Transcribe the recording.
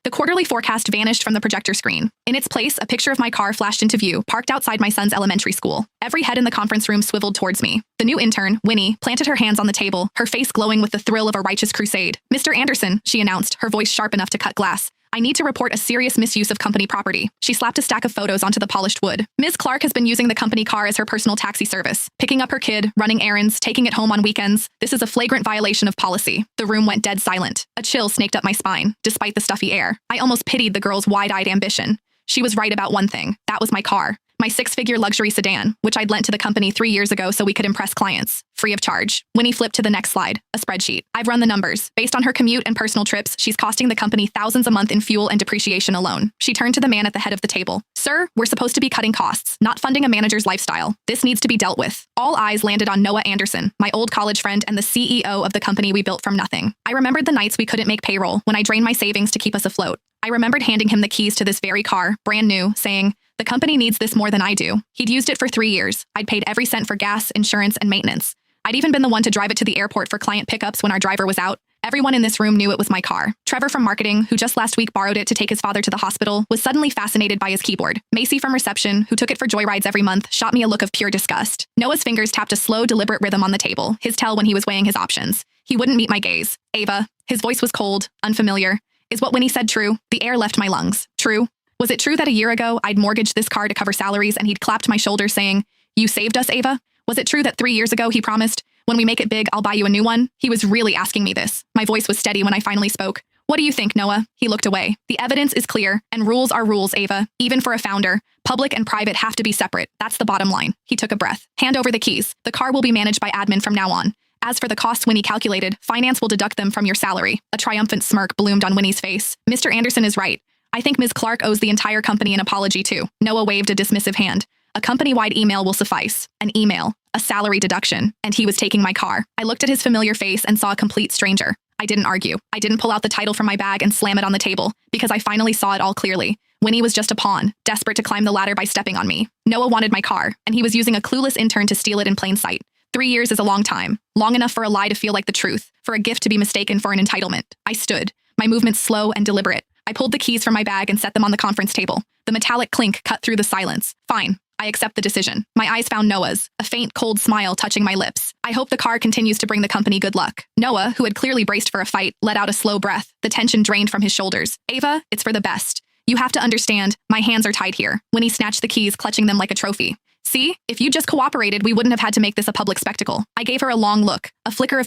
The quarterly forecast vanished from the projector screen. In its place, a picture of my car flashed into view, parked outside my son's elementary school. Every head in the conference room swiveled towards me. The new intern, Winnie, planted her hands on the table, her face glowing with the thrill of a righteous crusade. "Mr. Anderson," she announced, her voice sharp enough to cut glass. "I need to report a serious misuse of company property." She slapped a stack of photos onto the polished wood. "Ms. Clark has been using the company car as her personal taxi service, picking up her kid, running errands, taking it home on weekends. This is a flagrant violation of policy." The room went dead silent. A chill snaked up my spine, despite the stuffy air. I almost pitied the girl's wide-eyed ambition. She was right about one thing. That was my car. My 6-figure luxury sedan, which I'd lent to the company 3 years ago so we could impress clients. Free of charge. Winnie flipped to the next slide, a spreadsheet. I've run the numbers. Based on her commute and personal trips, she's costing the company thousands a month in fuel and depreciation alone. She turned to the man at the head of the table. "Sir, we're supposed to be cutting costs, not funding a manager's lifestyle. This needs to be dealt with." All eyes landed on Noah Anderson, my old college friend and the CEO of the company we built from nothing. I remembered the nights we couldn't make payroll, when I drained my savings to keep us afloat. I remembered handing him the keys to this very car, brand new, saying, "The company needs this more than I do." He'd used it for 3 years. I'd paid every cent for gas, insurance, and maintenance. I'd even been the one to drive it to the airport for client pickups when our driver was out. Everyone in this room knew it was my car. Trevor from marketing, who just last week borrowed it to take his father to the hospital, was suddenly fascinated by his keyboard. Macy from reception, who took it for joyrides every month, shot me a look of pure disgust. Noah's fingers tapped a slow, deliberate rhythm on the table, his tell when he was weighing his options. He wouldn't meet my gaze. "Ava," his voice was cold, unfamiliar. "Is what Winnie said true?" The air left my lungs. True? Was it true that a year ago I'd mortgaged this car to cover salaries and he'd clapped my shoulder saying, "You saved us, Ava"? Was it true that 3 years ago he promised, "When we make it big, I'll buy you a new one"? He was really asking me this. My voice was steady when I finally spoke. "What do you think, Noah?" He looked away. "The evidence is clear, and rules are rules, Ava. Even for a founder, public and private have to be separate. That's the bottom line." He took a breath. "Hand over the keys. The car will be managed by admin from now on. As for the costs Winnie calculated, finance will deduct them from your salary." A triumphant smirk bloomed on Winnie's face. "Mr. Anderson is right. I think Ms. Clark owes the entire company an apology too." Noah waved a dismissive hand. "A company-wide email will suffice." An email. A salary deduction. And he was taking my car. I looked at his familiar face and saw a complete stranger. I didn't argue. I didn't pull out the title from my bag and slam it on the table, because I finally saw it all clearly. Winnie was just a pawn, desperate to climb the ladder by stepping on me. Noah wanted my car, and he was using a clueless intern to steal it in plain sight. 3 years is a long time. Long enough for a lie to feel like the truth, for a gift to be mistaken for an entitlement. I stood, my movements slow and deliberate. I pulled the keys from my bag and set them on the conference table. The metallic clink cut through the silence. "Fine. I accept the decision." My eyes found Noah's, a faint, cold smile touching my lips. "I hope the car continues to bring the company good luck." Noah, who had clearly braced for a fight, let out a slow breath, the tension drained from his shoulders. "Ava, it's for the best. You have to understand, my hands are tied here." When he snatched the keys, clutching them like a trophy. "See, if you just cooperated, we wouldn't have had to make this a public spectacle." I gave her a long look, a flicker of